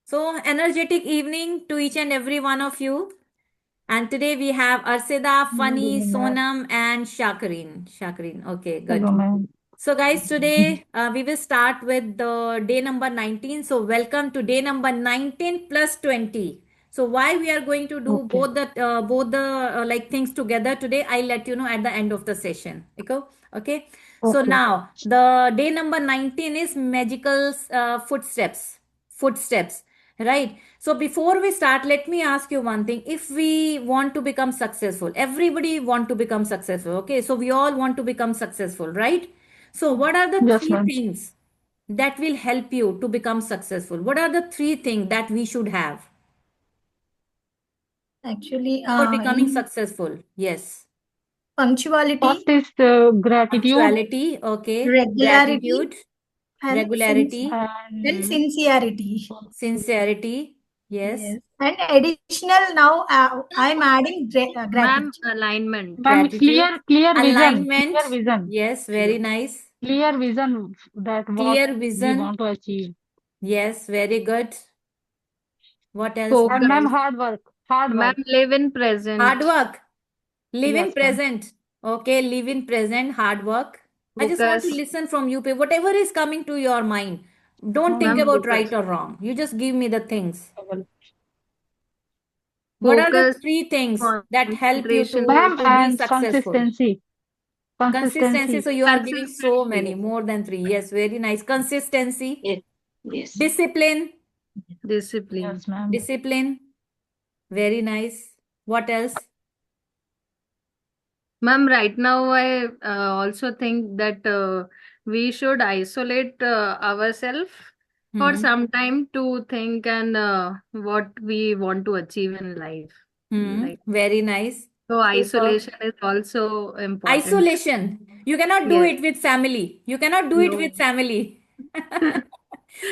So, energetic evening to each and every one of you. And today we have Arshida, Good Funny, evening, ma'am. Sonam, and Shakarin. Shakarin, okay, good. Hello, ma'am. So, guys, today we will start with the day number 19. So, welcome to day number 19 plus 20. So, why we are going to do Okay. both the like things together today, I'll let you know at the end of the session. Okay. So Okay. now the day number 19 is magical footsteps. Footsteps, right? So before we start, let me ask you one thing. If we want to become successful, everybody want to become successful. Okay, so we all want to become successful, right? So what are the Yes, three ma'am. things that will help you to become successful? What are the three things that we should have Actually, for becoming in successful? Yes. punctuality, First is gratitude Punctuality, okay. regularity, Gratitude, and regularity, then and sincerity. sincerity, yes. Yes. And additional now, I'm adding Ma'am, gratitude. alignment. ma'am, Gratitude, clear vision, alignment, clear vision, yes, very nice. clear vision that what Clear we vision, want to achieve. yes, very good. What else, And ma'am, Focus. guys? hard work, hard Ma'am, work. live in Hard present. work, live in Yes, ma'am. present. Okay, live in present, hard work. I just want to Focus. listen from you, whatever is coming to your mind. Don't think Ma'am, Ma'am, about right focus. or wrong. You just give me the things. well, What are the Focus, three things that help you concentration, to, ma'am, to be and successful? consistency, Consistency. consistency. So you are giving so consistency, many, more than three. Yes, very nice. Consistency, Yes, yes. discipline, discipline. Yes, ma'am. discipline. Very nice. What else? Ma'am, right now I also think that we should isolate ourselves for Hmm. some time to think and what we want to achieve in life. Hmm. Like, Very nice. so Super. isolation is also important. Isolation. You cannot do Yes. it with family. You cannot do it No. with family.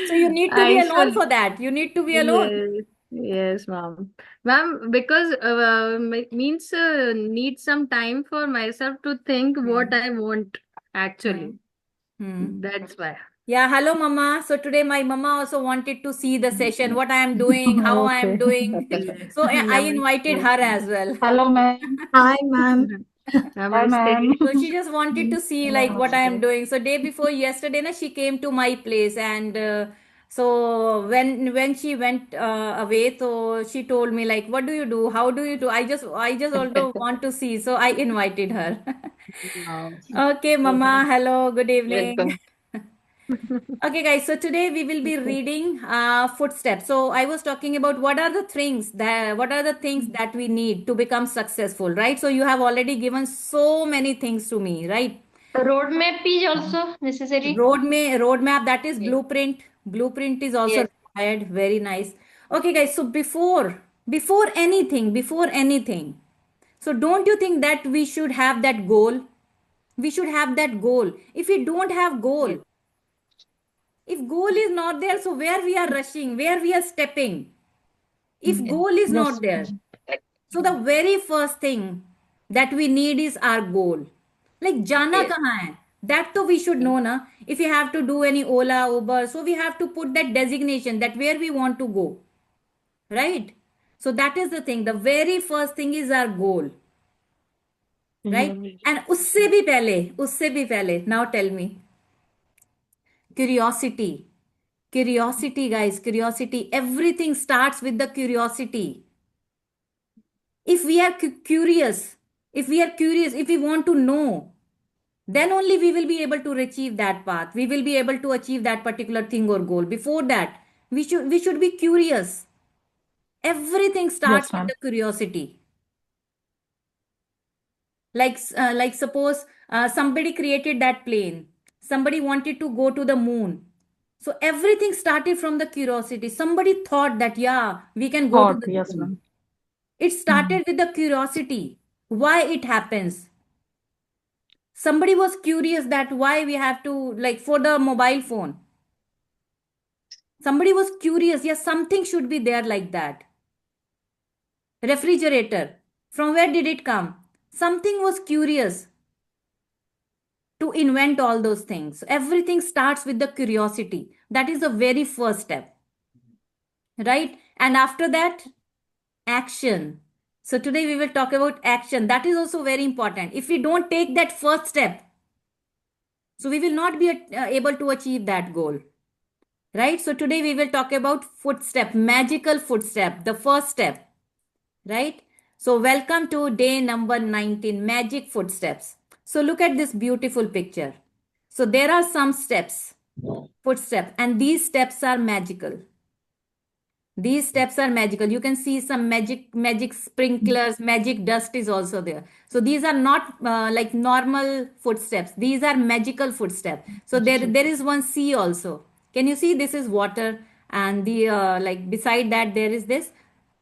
So you need to be alone Isolation. for that. You need to be alone. Yes, yes, ma'am. Ma'am, because means need some time for myself to think what Hmm. I want Hmm. actually. Hmm. That's why. Yeah, hello, Mama. So today my Mama also wanted to see the session, what I am doing, how I am Okay. doing. Yes. So I invited Namaste. her as well. Hello, ma'am. Hi, ma'am. Hi, Namaste. ma'am. So she just wanted to see like what I am Namaste. doing. So day before yesterday, na, she came to my place, and so when she went away, so she told me like, what do you do? How do you do? I just also want to see. So I invited her. Wow. Okay, Mama. Hello. Good evening. Welcome. Okay, guys. So today we will be reading footsteps. So I was talking about what are the things that we need to become successful, right? So you have already given so many things to me, right? Roadmap is also necessary. Roadmap, that is Yes. blueprint. Blueprint is also Yes. required. Very nice. Okay, guys. So before anything, so don't you think that we should have that goal? We should have that goal. If we don't have goal, Yes. if goal is not there, so where we are rushing, where we are stepping, if Yes. goal is Yes, not there, ma'am. so the very first thing that we need is our goal. Like jana Yes. kahan hai, that to we should know na. If we have to do any Ola, Uber, so we have to put that designation, that where we want to go, right? So that is the thing, the very first thing is our goal, right? And usse bhi pehle, now tell me, curiosity. Curiosity, guys, curiosity. Everything starts with the curiosity. If we are curious, if we want to know, then only we will be able to achieve that path. We will be able to achieve that particular thing or goal. Before that, we should be curious. Everything starts Yes, with ma'am. the curiosity. Like suppose somebody created that plane. Somebody wanted to go to the moon. So everything started from the curiosity. Somebody thought that, yeah, we can go to Thought. the Yes, moon. ma'am. It started with the curiosity. Why it happens? Somebody was curious that why we have to, like, for the mobile phone. Somebody was curious, yes, something should be there like that. Refrigerator. From where did it come? Something was curious to invent all those things. Everything starts with the curiosity. That is the very first step. right? And after that, action. So today we will talk about action. That is also very important. If we don't take that first step, so we will not be able to achieve that goal, right? So today we will talk about footstep, magical footstep, the first step, right? So welcome to day number 19, magic footsteps. So look at this beautiful picture. So there are some steps, footsteps, and these steps are magical. These steps are magical. You can see some magic sprinklers, magic dust is also there. So these are not like normal footsteps. These are magical footsteps. So there is one sea also. Can you see? This is water, and the like beside that there is this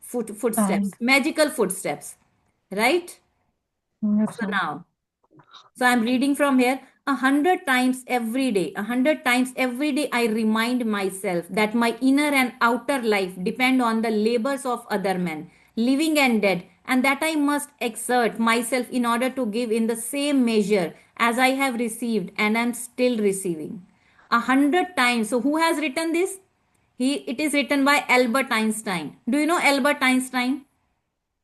footsteps, Sand. magical footsteps, right? Yes, So ma'am. now, so I'm reading from here. 100 times every day, 100 times every day, I remind myself that my inner and outer life depend on the labors of other men, living and dead, and that I must exert myself in order to give in the same measure as I have received and am still receiving. 100 times. So who has written this? It is written by Albert Einstein. Do you know Albert Einstein?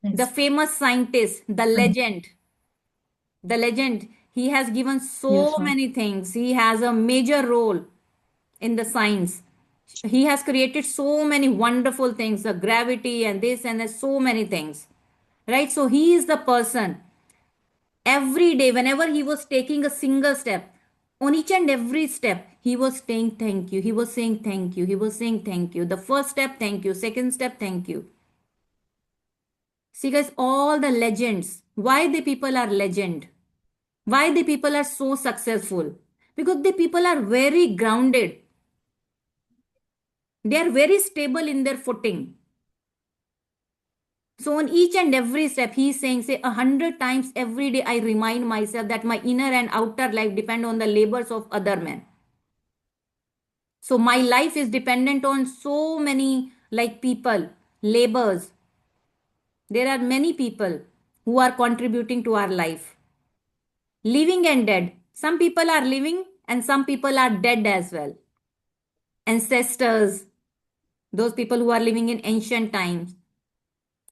The Yes. famous scientist, the legend. The legend. He has given so Yes, ma'am. many things. He has a major role in the science. He has created so many wonderful things, the gravity and this and that, so many things. Right? So he is the person. Every day, whenever he was taking a single step, on each and every step, he was saying thank you. He was saying thank you. He was saying thank you. The first step, thank you. Second step, thank you. See, guys, all the legends. Why the people are legend? Why the people are so successful? Because the people are very grounded. They are very stable in their footing. So on each and every step, he is saying, say 100 times every day, I remind myself that my inner and outer life depend on the labors of other men. So my life is dependent on so many like people, labors. There are many people who are contributing to our life. Living and dead. Some people are living and some people are dead as well. Ancestors, those people who are living in ancient times,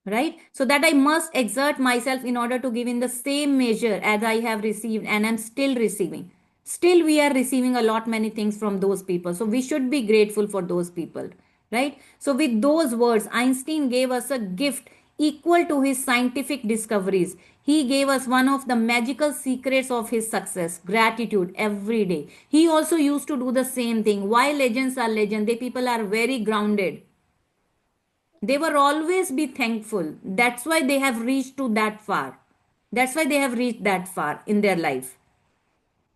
right? So that I must exert myself in order to give in the same measure as I have received and am still receiving. Still, we are receiving a lot many things from those people. So we should be grateful for those people, right? So with those words, Einstein gave us a gift equal to his scientific discoveries. He gave us one of the magical secrets of his success, gratitude every day. He also used to do the same thing. Why legends are legends? They people are very grounded. They will always be thankful. That's why they have reached to that far. That's why they have reached that far in their life.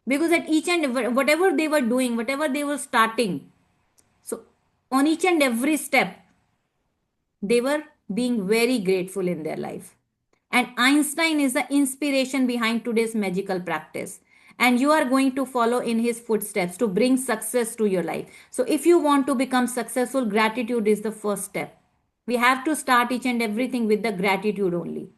Because at each and whatever they were doing, whatever they were starting, so on each and every step, they were being very grateful in their life. And Einstein is the inspiration behind today's magical practice. And you are going to follow in his footsteps to bring success to your life. So if you want to become successful, gratitude is the first step. We have to start each and everything with the gratitude only.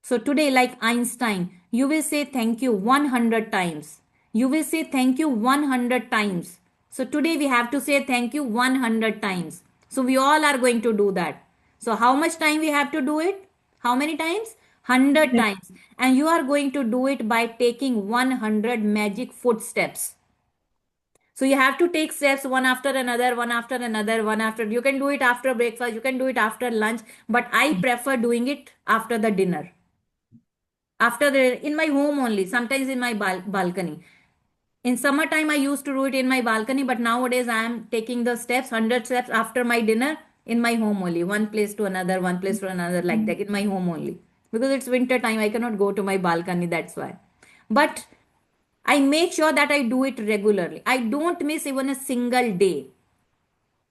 So today, like Einstein, you will say thank you 100 times. You will say thank you 100 times. So today we have to say thank you 100 times. So we all are going to do that. So how much time we have to do it? How many times? 100 Yes. times. And you are going to do it by taking 100 magic footsteps. So you have to take steps one after another, one after another, one after. You can do it after breakfast, you can do it after lunch, but I prefer doing it after the dinner. After the in my home only, sometimes in my balcony. In summertime, I used to do it in my balcony, but nowadays I am taking the steps, 100 steps after my dinner in my home only. One place to another, one place to another, like that, in my home only. Because it's winter time, I cannot go to my balcony, that's why. But I make sure that I do it regularly. I don't miss even a single day.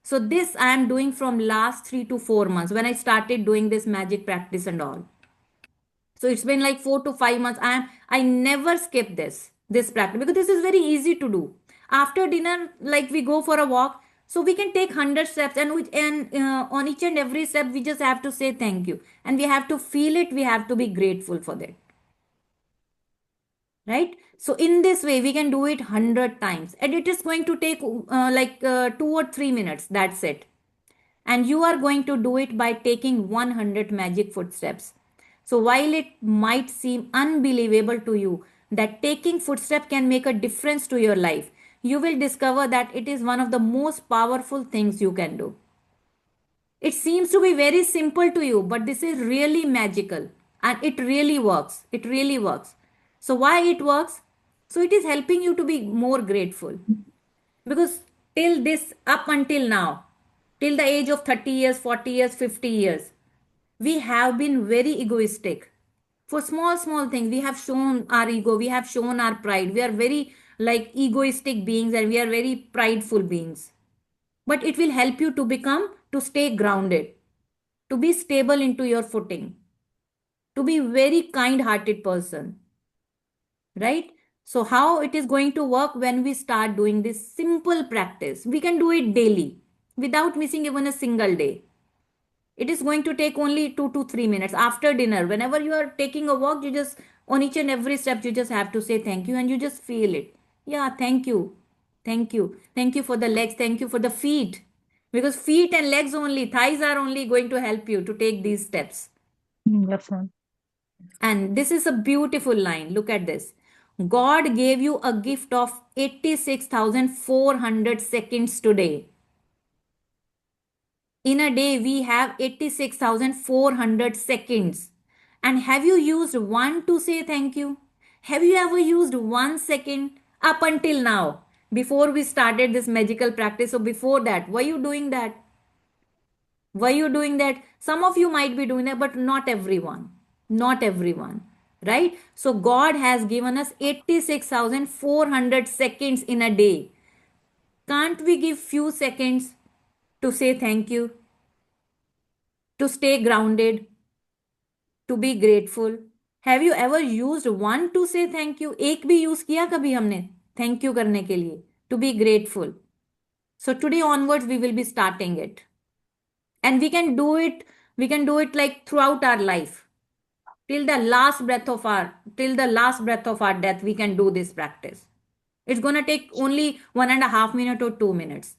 So this I am doing from last 3 to 4 months when I started doing this magic practice and all. So it's been like 4 to 5 months. I never skip this practice because this is very easy to do. After dinner, like we go for a walk, so we can take 100 steps, and on each and every step we just have to say thank you, and we have to feel it. We have to be grateful for that, right? So in this way we can do it 100 times, and it is going to take 2 or 3 minutes. That's it. And you are going to do it by taking 100 magic footsteps. So while it might seem unbelievable to you that taking footsteps can make a difference to your life, you will discover that it is one of the most powerful things you can do. It seems to be very simple to you, but this is really magical and it really works. It really works. So, why it works? So, it is helping you to be more grateful. Because till this, up until now, till the age of 30 years, 40 years, 50 years, we have been very egoistic. For small, small things, we have shown our ego, we have shown our pride. We are very like egoistic beings and we are very prideful beings. But it will help you to become, to stay grounded, to be stable into your footing, to be very kind-hearted person, right? So how it is going to work when we start doing this simple practice? We can do it daily without missing even a single day. It is going to take only 2 to 3 minutes after dinner. Whenever you are taking a walk, you just, on each and every step, you just have to say thank you and you just feel it. Yeah, thank you. Thank you. Thank you for the legs. Thank you for the feet. Because feet and legs only, thighs are only going to help you to take these steps. Yes, ma'am. And this is a beautiful line. Look at this. God gave you a gift of 86,400 seconds today. In a day, we have 86,400 seconds. And have you used one to say thank you? Have you ever used 1 second up until now? Before we started this magical practice, or before that, were you doing that? Were you doing that? Some of you might be doing that, but not everyone. Not everyone. Right? So God has given us 86,400 seconds in a day. Can't we give few seconds to say thank you? To stay grounded? To be grateful? Have you ever used one to say thank you? एक भी use किया कभी हमने thank you करने के लिए? To be grateful. So today onwards we will be starting it. And we can do it like throughout our life. Till the last breath of our death, we can do this practice. It's gonna take only 1.5 minutes or 2 minutes.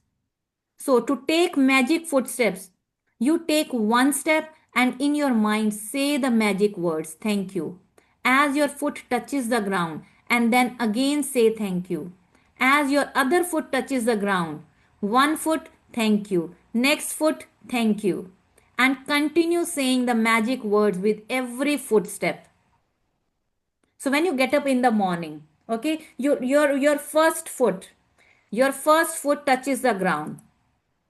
So to take magic footsteps, you take one step and in your mind say the magic words, thank you. As your foot touches the ground, and then again say thank you. As your other foot touches the ground, one foot, thank you. Next foot, thank you. And continue saying the magic words with every footstep. So when you get up in the morning, okay, your first foot touches the ground.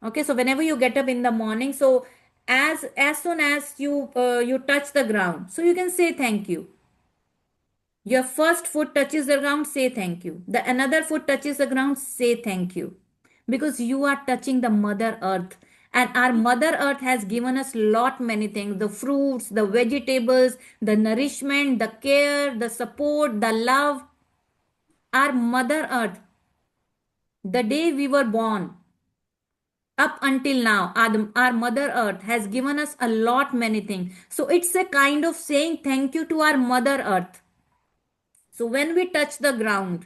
Okay, so whenever you get up in the morning, so as soon as you touch the ground, so you can say thank you. Your first foot touches the ground, say thank you. The another foot touches the ground, say thank you. Because you are touching the Mother Earth. And our Mother Earth has given us lot many things. The fruits, the vegetables, the nourishment, the care, the support, the love. Our Mother Earth, the day we were born, up until now, our Mother Earth has given us a lot many things. So it's a kind of saying thank you to our Mother Earth. So when we touch the ground,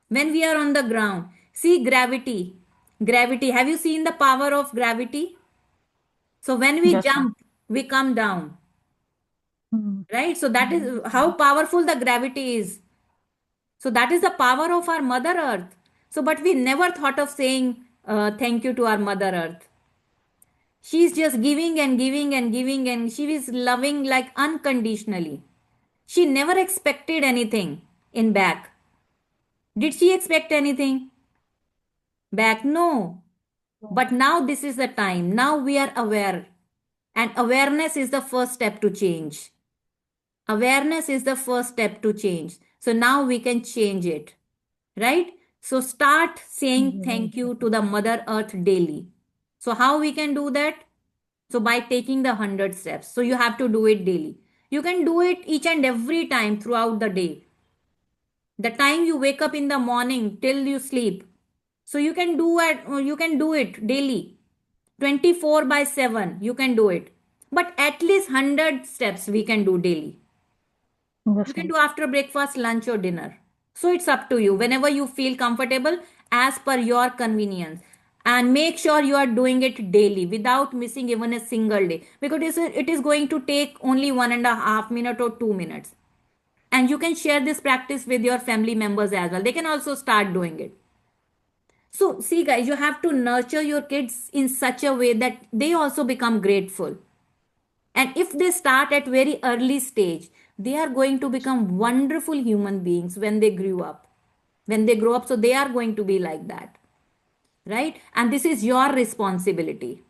when we are on the ground, see gravity. Gravity. Have you seen the power of gravity? So when we Yes, ma'am. jump, we come down. Mm. Right? So that is how powerful the gravity is. So that is the power of our Mother Earth. So, but we never thought of saying thank you to our Mother Earth. She's just giving and giving and giving, and she is loving like unconditionally. She never expected anything in back. Did she expect anything back? No. But now this is the time. Now we are aware. And awareness is the first step to change. Awareness is the first step to change. So now we can change it. Right? So start saying thank you to the Mother Earth daily. So how we can do that? So by taking the 100 steps. So you have to do it daily. You can do it each and every time throughout the day. The time you wake up in the morning till you sleep. So you can do it daily. 24/7 you can do it. But at least 100 steps we can do daily. Yes, You can ma'am. do after breakfast, lunch or dinner. So it's up to you whenever you feel comfortable as per your convenience. And make sure you are doing it daily without missing even a single day, because it is going to take only 1.5 minutes or 2 minutes. And you can share this practice with your family members as well. They can also start doing it. So see guys, you have to nurture your kids in such a way that they also become grateful. And if they start at very early stage, they are going to become wonderful human beings when they grow up. When they grow up, so they are going to be like that. Right? And this is your responsibility.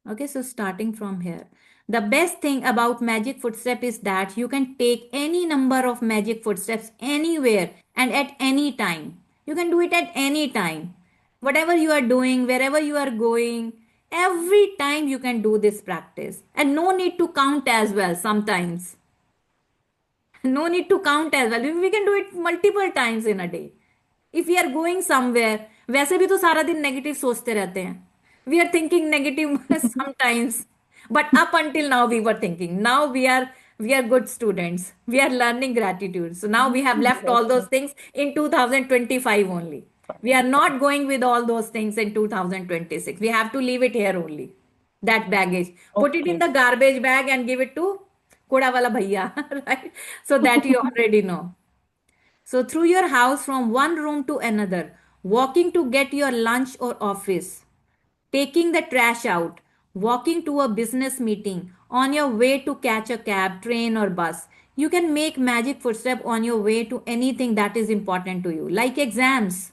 Okay, so starting from here. The best thing about magic footstep is that you can take any number of magic footsteps anywhere and at any time. You can do it at any time. Whatever you are doing, wherever you are going, every time you can do this practice. And no need to count as well sometimes. No need to count as well. We can do it multiple times in a day. If we are going somewhere, वैसे भी तो सारा दिन negative सोचते रहते हैं. We are thinking negative sometimes, but up until now we were thinking. Now we are good students. We are learning gratitude. So now we have left all those things in 2025 only. We are not going with all those things in 2026. We have to leave it here only. That baggage. Put it in the garbage bag and give it to Koda wala bhaiya, right? So that you already know. So through your house from one room to another, walking to get your lunch or office, taking the trash out, walking to a business meeting, on your way to catch a cab, train or bus, you can make magic footstep on your way to anything that is important to you, like exams.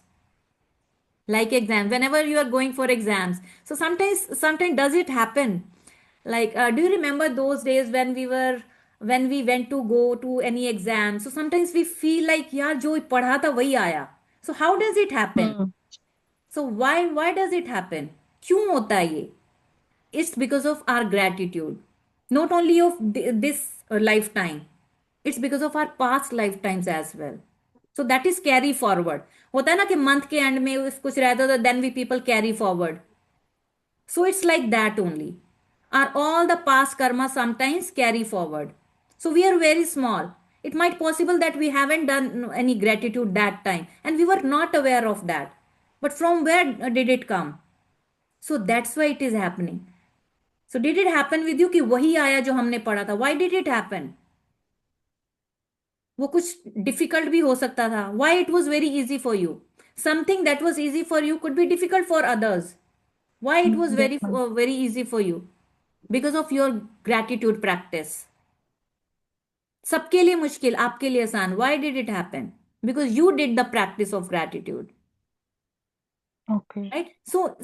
Like exams, whenever you are going for exams. So sometimes does it happen? Like, do you remember those days when we went to go to any exam? So sometimes we feel like, यार जो पढ़ा था वही आया. So how does it happen? So why does it happen? क्यों होता है ये? It's because of our gratitude. Not only of this lifetime. It's because of our past lifetimes as well. So that is carry forward. होता है ना कि month के and में कुछ रहता है, then we people carry forward. So it's like that only. Are all the past karma sometimes carry forward. So we are very small. It might possible that we haven't done any gratitude that time and we were not aware of that. But from where did it come? So that's why it is happening. So did it happen with you कि वही आया जो हमने पढ़ा था? Why did it happen? वो कुछ difficult भी हो सकता था. Why it was very easy for you? Something that was easy for you could be difficult for others. Why it was very easy for you? Because of your gratitude practice. सबके लिए मुश्किल, आपके लिए आसान. Why did it happen? Because you did the practice of gratitude. Okay. Right? So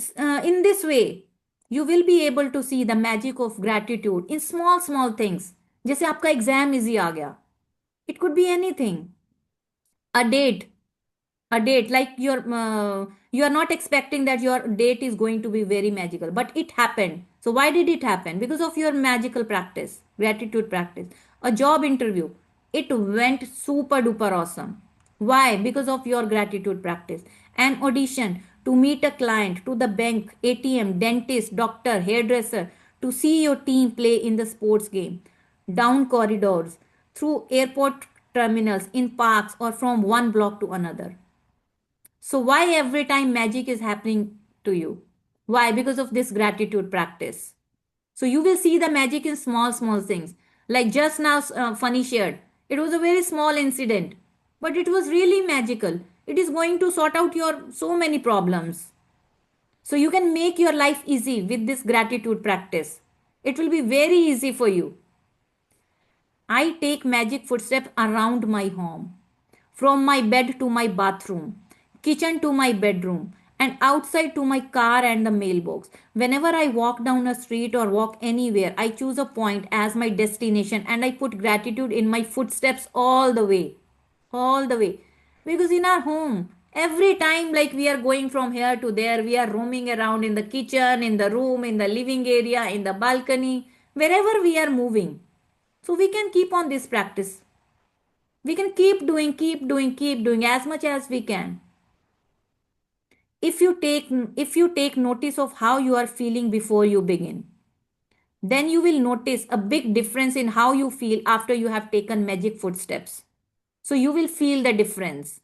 in this way, you will be able to see the magic of gratitude in small things. जैसे आपका exam easy आ गया. It could be anything. A date, like you are not expecting that your date is going to be very magical, but it happened. So why did it happen? Because of your magical practice, gratitude practice. A job interview, it went super duper awesome. Why? Because of your gratitude practice. An audition, to meet a client, to the bank, ATM, dentist, doctor, hairdresser, to see your team play in the sports game, down corridors, through airport terminals, in parks, or from one block to another. So why every time magic is happening to you? Why? Because of this gratitude practice. So you will see the magic in small things. Like just now, Funny shared. It was a very small incident, but it was really magical. It is going to sort out your so many problems. So you can make your life easy with this gratitude practice. It will be very easy for you. I take magic footsteps around my home, from my bed to my bathroom, kitchen to my bedroom, and outside to my car and the mailbox. Whenever I walk down a street or walk anywhere, I choose a point as my destination and I put gratitude in my footsteps all the way. All the way. Because in our home, every time like we are going from here to there, we are roaming around in the kitchen, in the room, in the living area, in the balcony, wherever we are moving. So we can keep on this practice. We can keep doing as much as we can. If you take notice of how you are feeling before you begin, then you will notice a big difference in how you feel after you have taken magic footsteps. So you will feel the difference.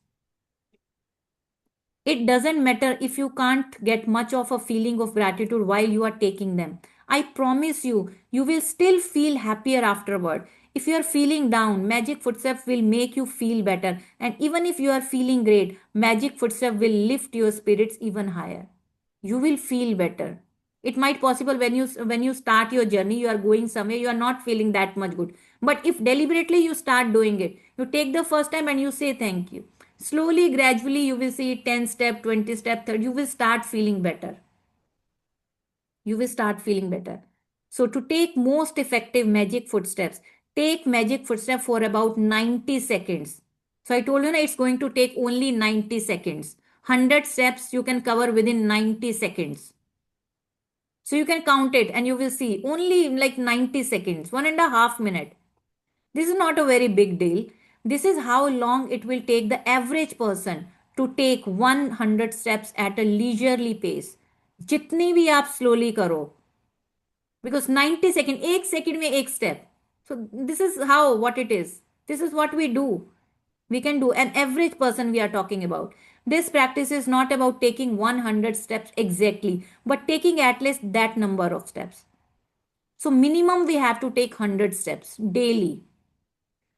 It doesn't matter if you can't get much of a feeling of gratitude while you are taking them. I promise you, you will still feel happier afterward. If you are feeling down, Magic Footsteps will make you feel better. And even if you are feeling great, Magic Footsteps will lift your spirits even higher. You will feel better. It might possible when you start your journey, you are going somewhere, you are not feeling that much good. But if deliberately you start doing it, you take the first time and you say thank you. Slowly, gradually, you will see 10 step, 20 step, 30, you will start feeling better. You will start feeling better. So to take most effective Magic Footsteps, take Magic Footstep for about 90 seconds. So I told you, it's going to take only 90 seconds. 100 steps you can cover within 90 seconds. So you can count it and you will see only like 90 seconds, 1.5 minutes. This is not a very big deal. This is how long it will take the average person to take 100 steps at a leisurely pace. जितनी भी आप slowly करो, because 90 second, 1 second में 1 step. So this is how what it is. This is what we do. We can do an average person we are talking about. This practice is not about taking 100 steps exactly, but taking at least that number of steps. So minimum we have to take 100 steps daily,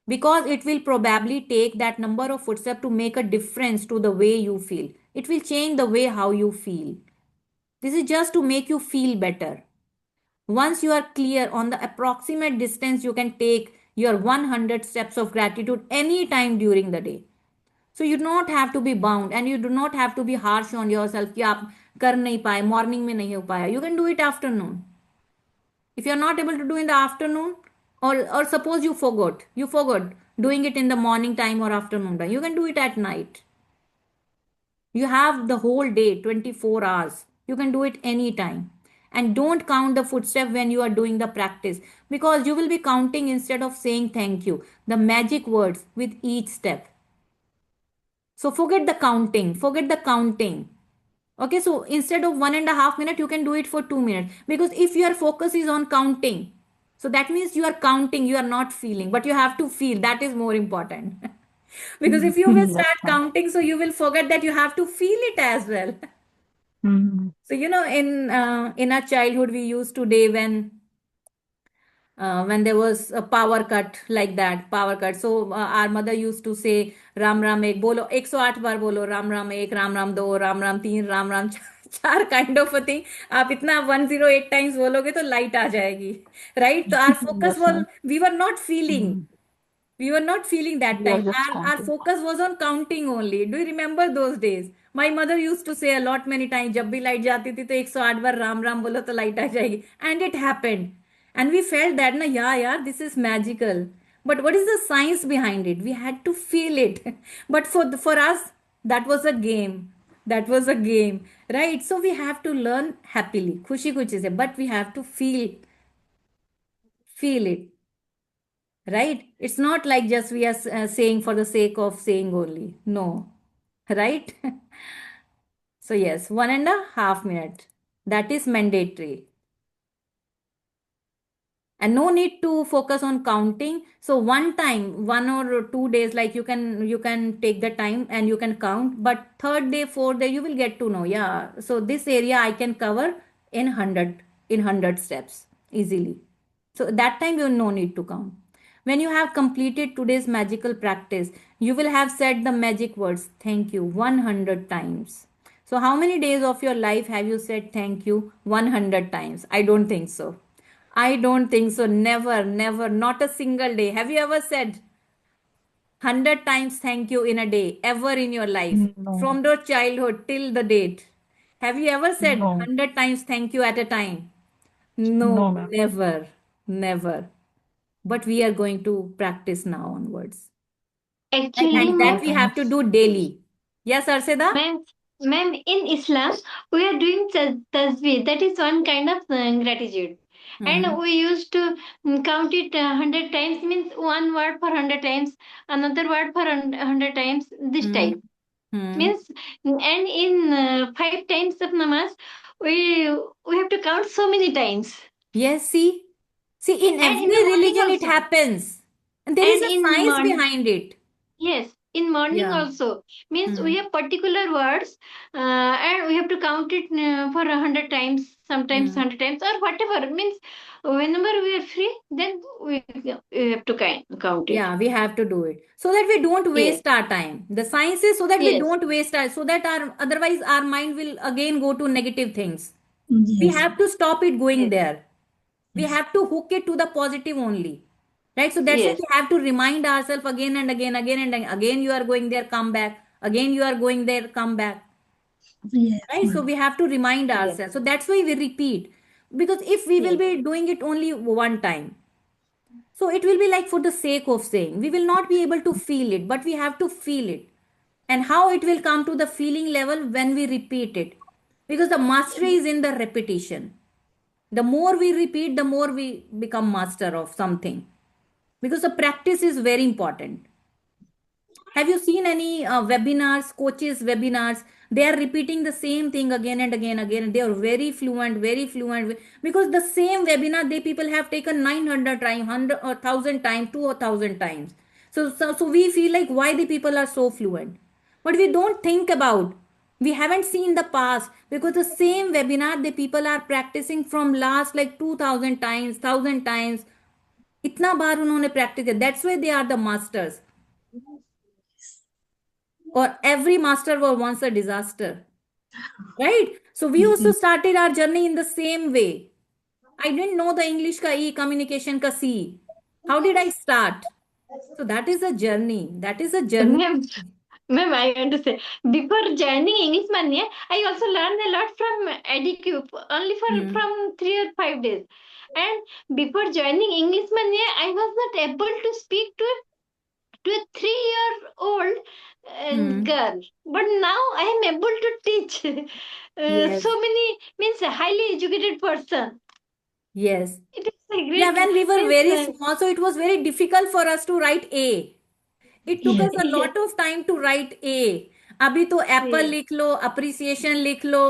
because it will probably take that number of footsteps to make a difference to the way you feel. It will change the way how you feel. This is just to make you feel better. Once you are clear on the approximate distance, you can take your 100 steps of gratitude anytime during the day. So you do not have to be bound and you do not have to be harsh on yourself कि आप कर नहीं पाए, morning में नहीं हो पाया. You can do it afternoon. If you're not able to do in the afternoon, or suppose you forgot doing it in the morning time or afternoon time, you can do it at night. You have the whole day, 24 hours. You can do it anytime. And don't count the footstep when you are doing the practice, because you will be counting instead of saying thank you, the magic words with each step. So forget the counting. Forget the counting. Okay, so instead of 1.5 minutes, you can do it for 2 minutes. Because if your focus is on counting, so that means you are counting, you are not feeling, but you have to feel. That is more important. Because if you will Yes, start ma'am. counting, so you will forget that you have to feel it as well. So in our childhood, we used to day when there was a power cut, like that power cut. So our mother used to say Ram Ram एक बोलो 108 बार बोलो राम राम एक राम राम दो राम राम तीन राम राम चार kind of a thing. आप इतना 108 times बोलोगे तो लाइट आ जाएगी, राइट? तो our focus Yes, was, ma'am. We were not feeling, we were not feeling that We are time. just Our counting. focus was on counting only. Do you remember those days? My mother used to say a lot many times, जब भी light जाती थी तो 108 बार राम राम बोलो तो light आ जाएगी. And it happened. And we felt that, na, yeah, this is magical. But what is the science behind it? We had to feel it. But for us, that was a game. That was a game, right? So we have to learn happily. खुशी खुशी से. But we have to feel it. Right? It's not like just we are saying for the sake of saying only. No. Right? So, yes, 1.5 minutes. That is mandatory. And no need to focus on counting. So one time, 1 or 2 days, like you can take the time and you can count. But third day, fourth day, you will get to know. Yeah. So this area I can cover in 100 steps easily. So that time you no need to count. When you have completed today's magical practice, you will have said the magic words thank you 100 times. So how many days of your life have you said thank you 100 times? I don't think so. I don't think so. Never, never, not a single day. Have you ever said 100 times thank you in a day, ever in your life, No, from your childhood till the date? Have you ever said no, 100 times thank you at a time? no, No, ma'am. never, never. But we are going to practice now onwards. Actually, And that ma'am, we have to do daily. Yes, Arshada? ma'am, in Islam, we are doing tasbih. That is one kind of gratitude. And Mm-hmm. we used to count it 100 times, means one word for 100 times, another word for 100 times, this type. Mm-hmm. Means, and in 5 times of namaz, we have to count so many times. Yes, see? See, in And in every the morning religion it also. happens. And there is And a in science morning, behind it. yes. in morning Yeah. also. Means Hmm. we have particular words, and we have to count it for 100 times, sometimes Hmm. 100 times, or whatever. Means whenever we are free, then we have to count it. Yeah, we have to do it so that we don't Yes, waste our time. The science is so that we yes, don't waste our, so that our otherwise our mind will again go to negative things. We Yes. have to stop it going yes, there. We have to hook it to the positive only. Right? So that's why yes, we have to remind ourselves again and again, again and again. Again, you are going there, come back. Again, you are going there, come back. Yes, Right? So ma'am. we have to remind yes, ourselves. So that's why we repeat. Because if we will yes, be doing it only one time, so it will be like for the sake of saying. We will not be able to feel it, but we have to feel it. And how it will come to the feeling level when we repeat it. Because the mastery is in the repetition. The more we repeat, the more we become master of something. Because the practice is very important. Have you seen any webinars, coaches webinars? They are repeating the same thing again and again, again. They are very fluent. Because the same webinar, they people have taken 900 times, 100 or 1000 times, 2000 times. So we feel like why the people are so fluent. But we don't think about, we haven't seen the past because the same webinar, the people are practicing from last like 2000 times, 1000 times. इतना बार उन्होंने practice किया. That's why they are the masters. Or every master was once a disaster, right? So we also started our journey in the same way. I didn't know the English ka E, communication ka C. How did I start? So that is a journey. That is a journey. ma'am. Ma'am, I want to say, before joining English Mania, I also learned a lot from EduCube, only for Hmm. from 3 or 5 days. And before joining English Mania, I was not able to speak to a 3-year-old Hmm. girl. But now I am able to teach Yes. so many, means a highly educated person. Yes. It is a Yeah, great, when we were means very small, so it was very difficult for us to write A. It took Yes. us a lot of time to write A. अभी तो Apple yes, लिख लो, appreciation लिख लो,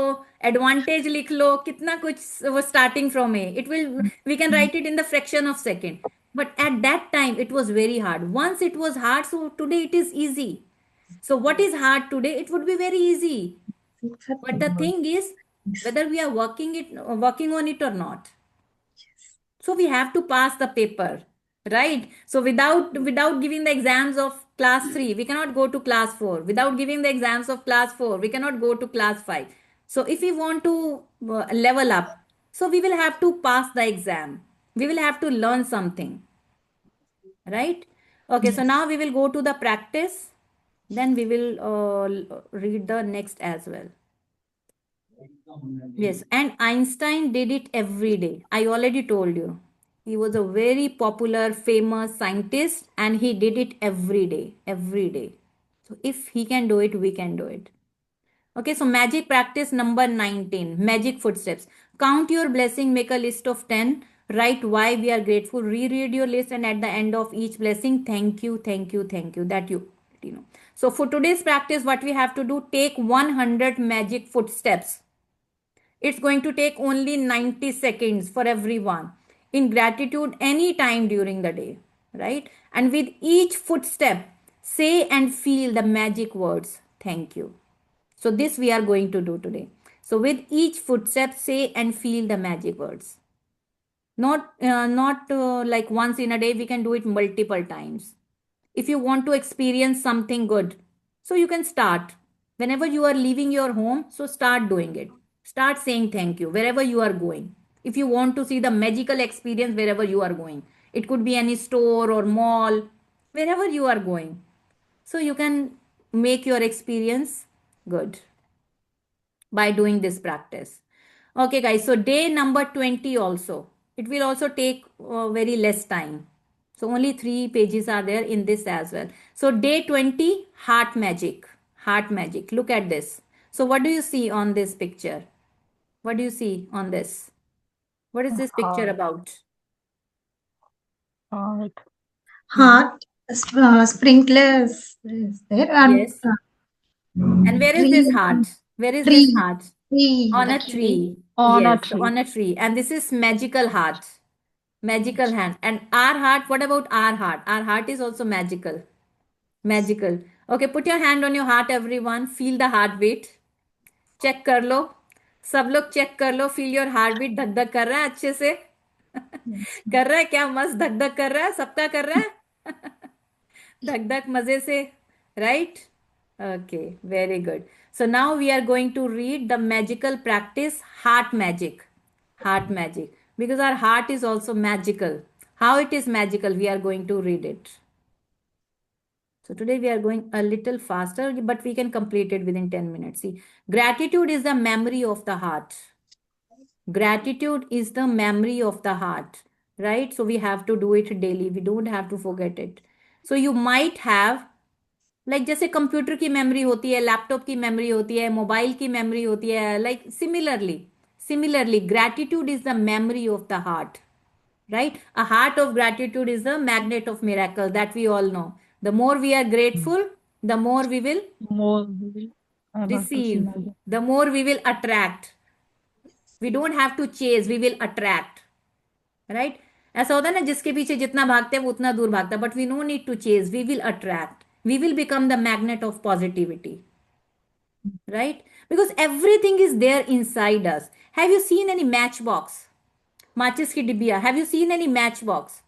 advantage लिख लो, कितना कुछ was starting from A. It will, we can write it in the fraction of second. But at that time, it was very hard. Once it was hard, so today it is easy. So what is hard today? It would be very easy. But the thing is, whether we are working on it or not. So we have to pass the paper, right? So without giving the exams of class 3, we cannot go to class 4. Without giving the exams of class 4, we cannot go to class 5. So if we want to level up, so we will have to pass the exam. We will have to learn something, right? Okay, so now we will go to the practice. Then we will read the next as well. Yes, and Einstein did it every day. I already told you. He was a very popular, famous scientist, and he did it every day, every day. So if he can do it, we can do it. Okay, so magic practice number 19, magic footsteps. Count your blessing, make a list of 10, write why we are grateful, reread your list, and at the end of each blessing, thank you, thank you, thank you. That you know. So for today's practice, what we have to do, take 100 magic footsteps. It's going to take only 90 seconds for everyone. In gratitude, any time during the day, right? And with each footstep, say and feel the magic words, thank you. So this we are going to do today. So with each footstep, say and feel the magic words. Not like once in a day, we can do it multiple times. If you want to experience something good, so you can start. Whenever you are leaving your home, so start doing it. Start saying thank you wherever you are going. If you want to see the magical experience wherever you are going, it could be any store or mall, wherever you are going. So you can make your experience good by doing this practice. Okay, guys. So day number 20 also. It will also take very less time. So only 3 pages are there in this as well. So day 20, heart magic. Heart magic. Look at this. So what do you see on this picture? What do you see on this? What is this picture Heart. about? Heart. Heart, sprinklers is there, and Yes. And where is this tree, heart? Where is this tree, heart? tree. On a a tree. tree. On a Yes, tree. on a tree. And this is magical heart. Magical hand. And our heart, what about our heart? Our heart is also magical. Magical. Okay, put your hand on your heart, everyone. Feel the heartbeat. Check कर लो, सब लोग check कर लो. Feel your heartbeat. धक धक कर रहा है अच्छे से? Yes, ma'am. कर रहा है क्या? मस्त धक धक कर रहा है? सबका कर रहा है? धक धक मजे से, right? Okay, very good. So now we are going to read the magical practice, heart magic. Heart magic. Because our heart is also magical. How it is magical, we are going to read it. So today we are going a little faster, but we can complete it within 10 minutes. See, gratitude is the memory of the heart. Gratitude is the memory of the heart, right? So we have to do it daily. We don't have to forget it. So you might have, like जैसे computer की memory होती है, laptop की memory होती है, mobile की memory होती है, like similarly, gratitude is the memory of the heart, right? A heart of gratitude is the magnet of miracle, that we all know. The more we are grateful, the more we will More we will about to see receive, magic. the more we will attract. We don't have to chase, we will attract, right? ऐसा होता है ना, जिसके पीछे जितना भागते हैं वो उतना दूर भागता है. But we no need to chase, we will attract, we will become the magnet of positivity, right? Because everything is there inside us. Have you seen any matchbox? Matches ki डिबिया. Have you seen any matchbox?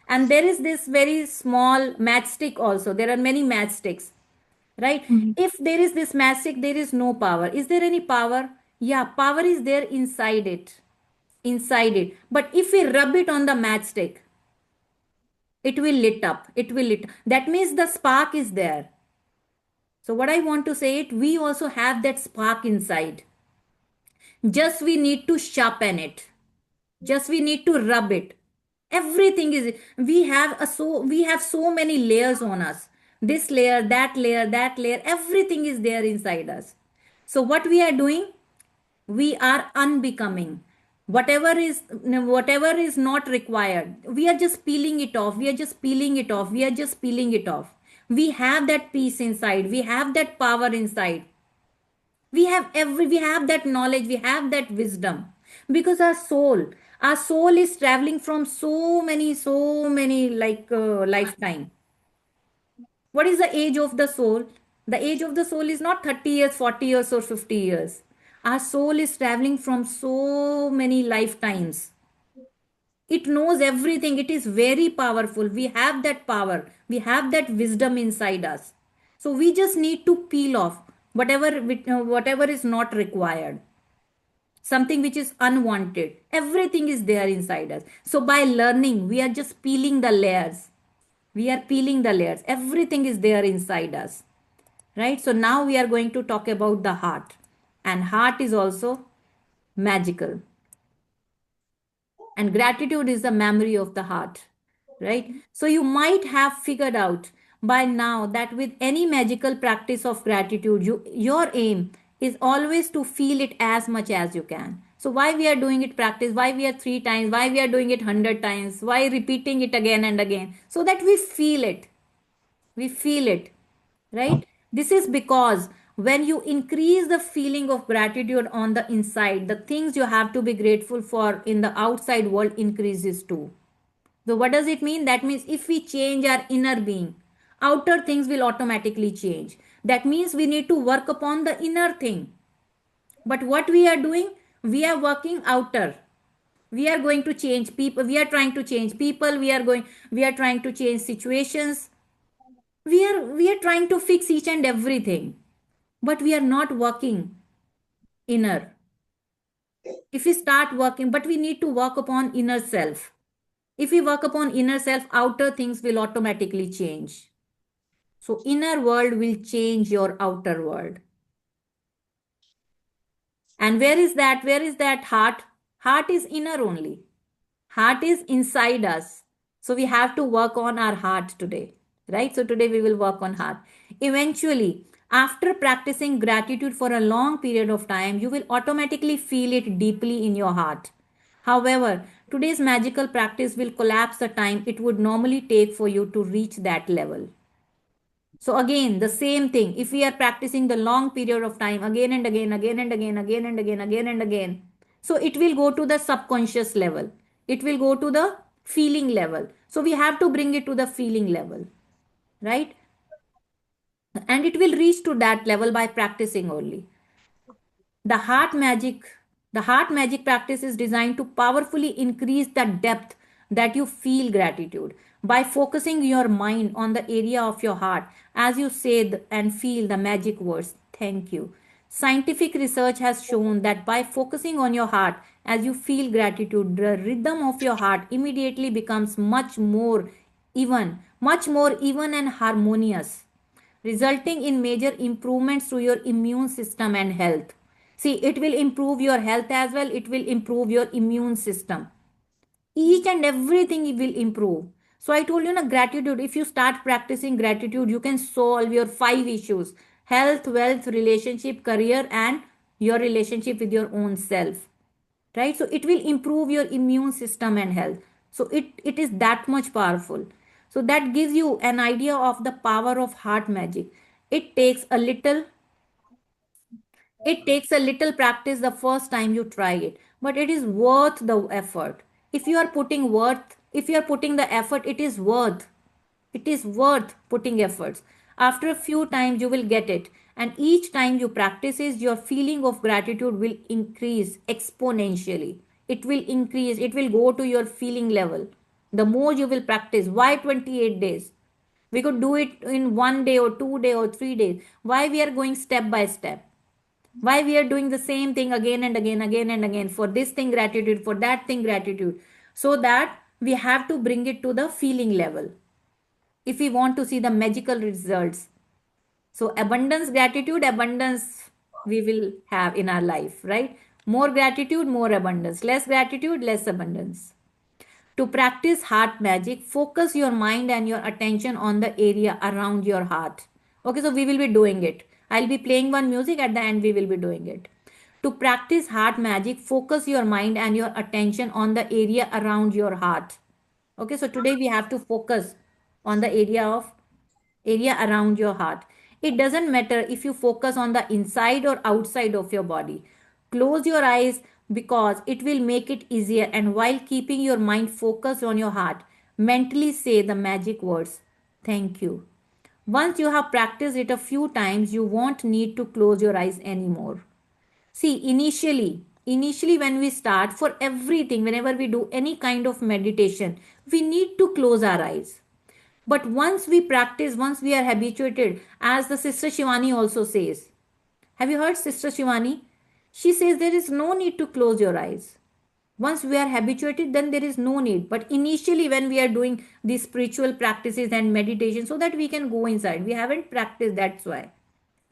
And there is this very small matchstick also. There are many matchsticks, right? If there is this matchstick, there is no power. Is there any power? Yeah, power is there inside it. Inside it. But if we rub it on the matchstick, it will lit up. It will lit. That means the spark is there. So what I want to say it, we also have that spark inside. Just we need to sharpen it. Just we need to rub it. Everything is, we have so many layers on us. This layer, that layer, that layer, everything is there inside us. So what we are doing, we are unbecoming. Whatever is not required, we are just peeling it off. We are just peeling it off. We are just peeling it off. We have that peace inside. We have that power inside. We have that knowledge. We have that wisdom. Because our soul is traveling from so many like lifetime. What is the age of the soul? The age of the soul is not 30 years, 40 years, or 50 years. Our soul is traveling from so many lifetimes. It knows everything. It is very powerful. We have that power. We have that wisdom inside us. So we just need to peel off whatever is not required. Something which is unwanted. Everything is there inside us. So by learning, we are just peeling the layers. We are peeling the layers. Everything is there inside us, right? So now we are going to talk about the heart, and heart is also magical, and gratitude is the memory of the heart, right? So you might have figured out by now that with any magical practice of gratitude, your aim is always to feel it as much as you can. So why we are doing it practice, why we are 3 times, why we are doing it 100 times, why repeating it again and again, so that we feel it. We feel it, right? This is because when you increase the feeling of gratitude on the inside, the things you have to be grateful for in the outside world increases too. So what does it mean? That means if we change our inner being, outer things will automatically change. That means we need to work upon the inner thing. But what we are doing, we are working outer. We are going to change people. We are trying to change people. We are trying to change situations. We are trying to fix each and everything, but we are not working inner. If we start working, but we need to work upon inner self. If we work upon inner self, outer things will automatically change. So inner world will change your outer world. And where is that heart? Heart is inner only. Heart is inside us. So we have to work on our heart today, right? So today we will work on heart. Eventually, after practicing gratitude for a long period of time, you will automatically feel it deeply in your heart. However, today's magical practice will collapse the time it would normally take for you to reach that level. So again, the same thing. If we are practicing the long period of time again and again, again and again, again and again, again and again, so it will go to the subconscious level. It will go to the feeling level. So we have to bring it to the feeling level, right? and it will reach to that level by practicing only. The heart magic practice is designed to powerfully increase the depth that you feel gratitude by focusing your mind on the area of your heart as you say and feel the magic words thank you. Scientific research has shown that by focusing on your heart as you feel gratitude, the rhythm of your heart immediately becomes much more even and harmonious, resulting in major improvements to your immune system and health. See, it will improve your health as well, it will improve your immune system. Each and everything it will improve. So I told you, na, gratitude, if you start practicing gratitude, you can solve your 5 issues: health, wealth, relationship, career, and your relationship with your own self. Right? So it will improve your immune system and health. So it is that much powerful. So that gives you an idea of the power of heart magic. It takes a little it takes a little practice the first time you try it, but it is worth the effort. If you are putting the effort, it is worth putting efforts. After a few times you will get it, and each time you practice it, your feeling of gratitude will increase exponentially. It will increase, it will go to your feeling level. The more you will practice, why 28 days? We could do it in 1 day or 2 day or 3 days. Why we are going step by step? Why we are doing the same thing again and again and again, for this thing gratitude, for that thing gratitude, so that we have to bring it to the feeling level if we want to see the magical results. So abundance, gratitude, abundance we will have in our life, right? More gratitude, more abundance. Less gratitude, less abundance. To practice heart magic, focus your mind and your attention on the area around your heart. Okay, so we will be doing it. I'll be playing one music, at the end we will be doing it. To practice heart magic, focus your mind and your attention on the area around your heart. Okay, so today we have to focus on the area around your heart. It doesn't matter if you focus on the inside or outside of your body. Close your eyes because it will make it easier, and while keeping your mind focused on your heart, mentally say the magic words thank you. Once you have practiced it a few times, you won't need to close your eyes anymore. See, initially when we start, for everything, whenever we do any kind of meditation, we need to close our eyes. But once we practice, once we are habituated, as the Sister Shivani also says, have you heard Sister Shivani? She says there is no need to close your eyes. Once we are habituated, then there is no need. But initially, when we are doing these spiritual practices and meditation, so that we can go inside, we haven't practiced, that's why.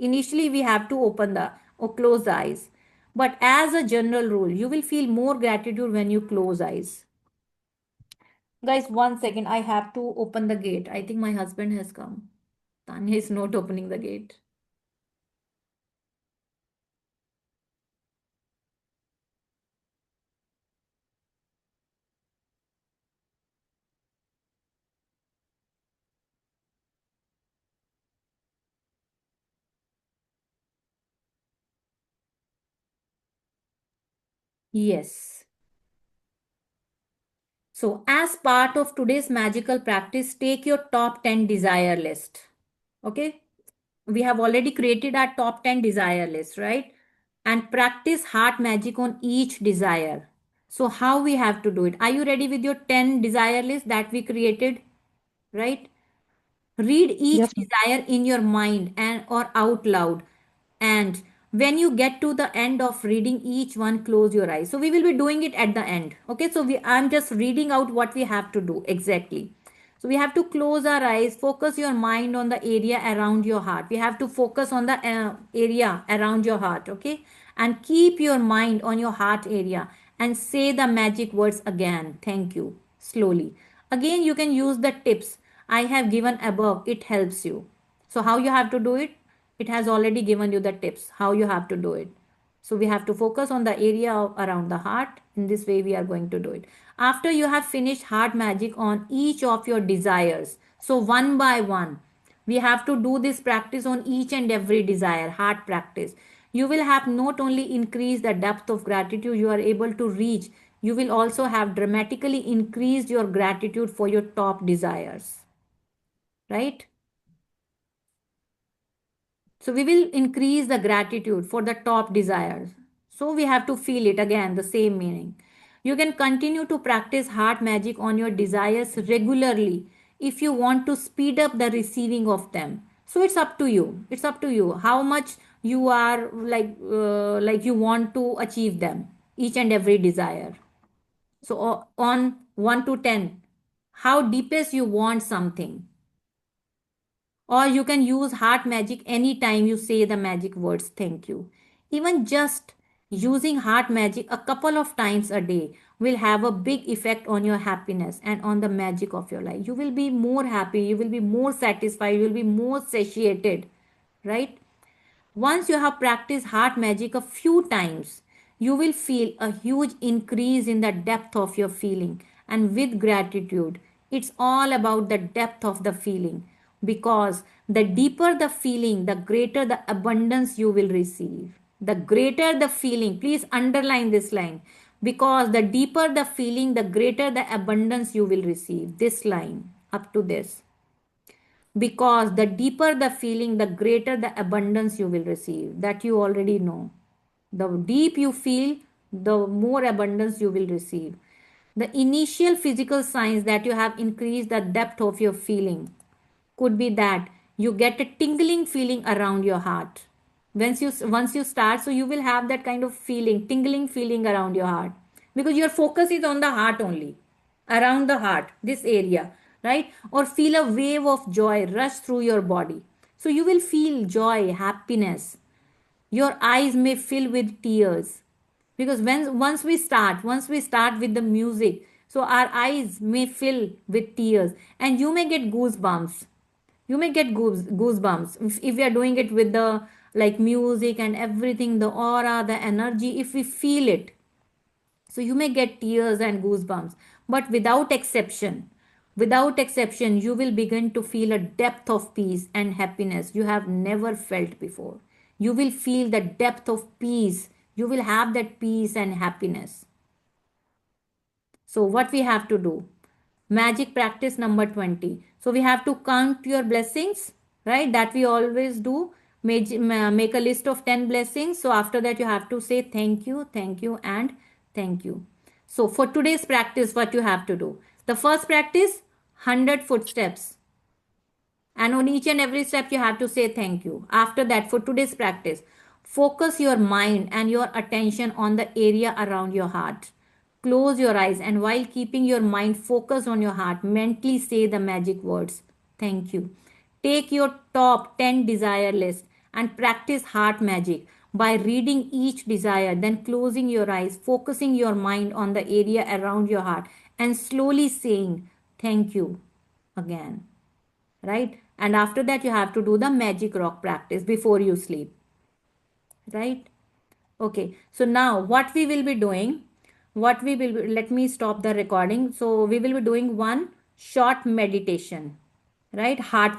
Initially, we have to open the or close the eyes. But as a general rule, you will feel more gratitude when you close eyes. Guys, 1 second. I have to open the gate. I think my husband has come. Tanya is not opening the gate. Yes. So, as part of today's magical practice, take your top 10 desire list. Okay. We have already created our top 10 desire list, right? And practice heart magic on each desire. So, how we have to do it? Are you ready with your 10 desire list that we created? Right? Read each Yes, ma'am. desire in your mind and or out loud. And when you get to the end of reading each one, close your eyes. So we will be doing it at the end. Okay, so I'm just reading out what we have to do exactly. So we have to close our eyes, focus your mind on the area around your heart. We have to focus on the area around your heart, okay? And keep your mind on your heart area and say the magic words again. Thank you. Slowly. Again, you can use the tips I have given above. It helps you. So how you have to do it? It has already given you the tips how you have to do it. So we have to focus on the area around the heart. In this way, we are going to do it. After you have finished heart magic on each of your desires, so one by one, we have to do this practice on each and every desire, heart practice. You will have not only increased the depth of gratitude you are able to reach, you will also have dramatically increased your gratitude for your top desires. Right? So we will increase the gratitude for the top desires. So we have to feel it again, the same meaning. You can continue to practice heart magic on your desires regularly if you want to speed up the receiving of them. So it's up to you. It's up to you how much you are like you want to achieve them, each and every desire. So on 1 to 10, how deepest you want something. Or you can use heart magic anytime you say the magic words thank you. Even just using heart magic a couple of times a day will have a big effect on your happiness and on the magic of your life. You will be more happy, you will be more satisfied, you will be more satiated, right? Once you have practiced heart magic a few times, you will feel a huge increase in the depth of your feeling. And with gratitude, it's all about the depth of the feeling because the deeper the feeling, the greater the abundance you will receive. The greater the feeling, please underline this line because the deeper the feeling, the greater the abundance you will receive. This line up to this because the deeper the feeling, the greater the abundance you will receive. That you already know. The deep you feel, the more abundance you will receive. The initial physical signs that you have increased the depth of your feeling could be that you get a tingling feeling around your heart. Once you start, so you will have that kind of feeling, tingling feeling around your heart because your focus is on the heart only, around the heart, this area, right? Or feel a wave of joy rush through your body. So you will feel joy, happiness. Your eyes may fill with tears because once we start with the music, so our eyes may fill with tears and you may get goosebumps. You may get goosebumps if we are doing it with the like music and everything, the aura, the energy, if we feel it, so you may get tears and goosebumps. But without exception, you will begin to feel a depth of peace and happiness you have never felt before. You will feel the depth of peace. You will have that peace and happiness. So what we have to do? Magic practice number 20. So we have to count your blessings, right? That we always do. Make a list of 10 blessings. So after that you have to say thank you and thank you. So for today's practice, what you have to do? The first practice, 100 footsteps. And on each and every step you have to say thank you. After that, for today's practice, focus your mind and your attention on the area around your heart. Close your eyes and while keeping your mind focused on your heart, mentally say the magic words thank you. Take your top 10 desire list and practice heart magic by reading each desire, then closing your eyes, focusing your mind on the area around your heart, and slowly saying thank you again, right? And after that, you have to do the magic rock practice before you sleep, right? Okay, so now what we will be doing, let me stop the recording. So we will be doing one short meditation, right? Heart